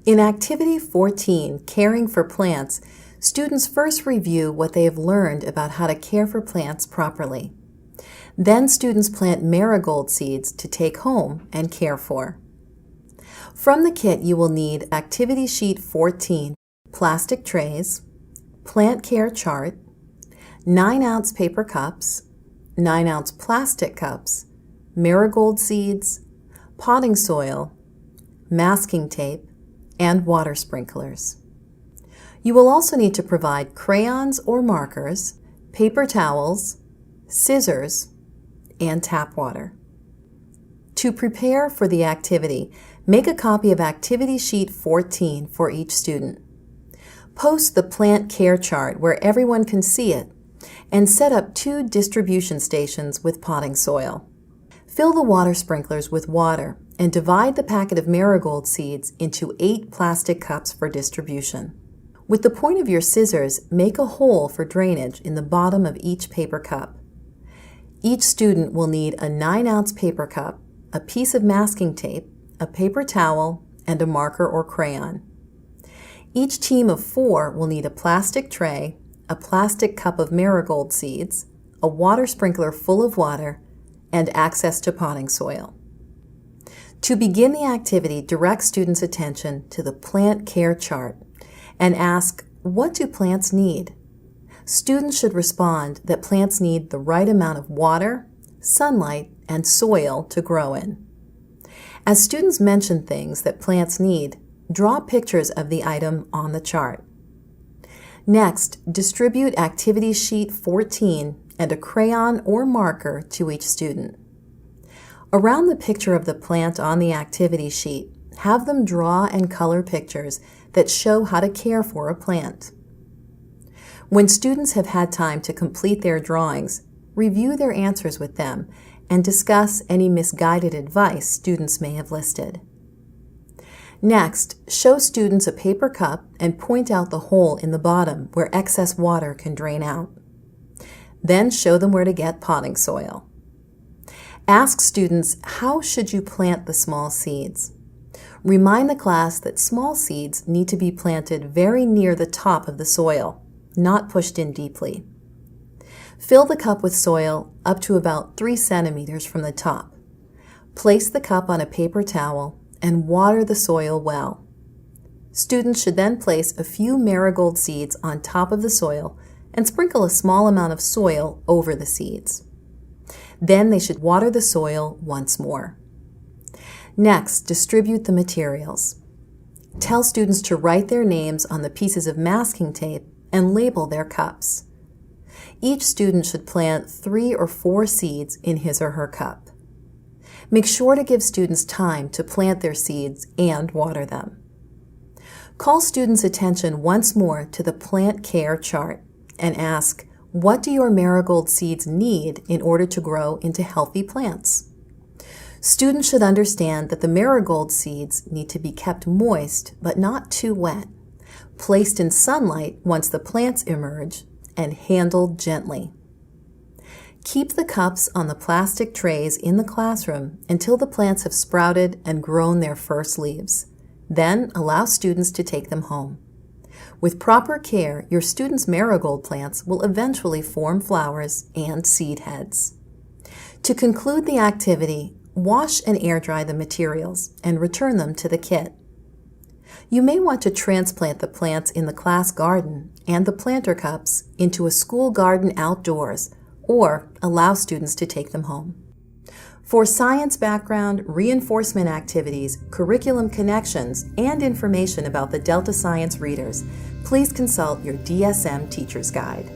In Activity 14, Caring for Plants, students first review what they have learned about how to care for plants properly. Then students plant marigold seeds to take home and care for. From the kit, you will need Activity Sheet 14, plastic trays, plant care chart, 9-ounce paper cups, 9-ounce plastic cups, marigold seeds, potting soil, masking tape, and water sprinklers. You will also need to provide crayons or markers, paper towels, scissors, and tap water. To prepare for the activity, make a copy of Activity Sheet 14 for each student. Post the plant care chart where everyone can see it, and set up 2 distribution stations with potting soil. Fill the water sprinklers with water and divide the packet of marigold seeds into 8 plastic cups for distribution. With the point of your scissors, make a hole for drainage in the bottom of each paper cup. Each student will need a 9-ounce paper cup, a piece of masking tape, a paper towel, and a marker or crayon. Each team of 4 will need a plastic tray, a plastic cup of marigold seeds, a water sprinkler full of water, and access to potting soil. To begin the activity, direct students' attention to the plant care chart and ask, what do plants need? Students should respond that plants need the right amount of water, sunlight, and soil to grow in. As students mention things that plants need, draw pictures of the item on the chart. Next, distribute Activity Sheet 14 and a crayon or marker to each student. Around the picture of the plant on the activity sheet, have them draw and color pictures that show how to care for a plant. When students have had time to complete their drawings, review their answers with them and discuss any misguided advice students may have listed. Next, show students a paper cup and point out the hole in the bottom where excess water can drain out. Then show them where to get potting soil. Ask students, how should you plant the small seeds? Remind the class that small seeds need to be planted very near the top of the soil, not pushed in deeply. Fill the cup with soil up to about 3 centimeters from the top. Place the cup on a paper towel and water the soil well. Students should then place a few marigold seeds on top of the soil and sprinkle a small amount of soil over the seeds. Then they should water the soil once more. Next, distribute the materials. Tell students to write their names on the pieces of masking tape and label their cups. Each student should plant 3 or 4 seeds in his or her cup. Make sure to give students time to plant their seeds and water them. Call students' attention once more to the plant care chart and ask, what do your marigold seeds need in order to grow into healthy plants? Students should understand that the marigold seeds need to be kept moist but not too wet, placed in sunlight once the plants emerge, and handled gently. Keep the cups on the plastic trays in the classroom until the plants have sprouted and grown their first leaves. Then allow students to take them home. With proper care, your students' marigold plants will eventually form flowers and seed heads. To conclude the activity, wash and air dry the materials and return them to the kit. You may want to transplant the plants in the class garden and the planter cups into a school garden outdoors, or allow students to take them home. For science background, reinforcement activities, curriculum connections, and information about the Delta Science readers, please consult your DSM Teacher's Guide.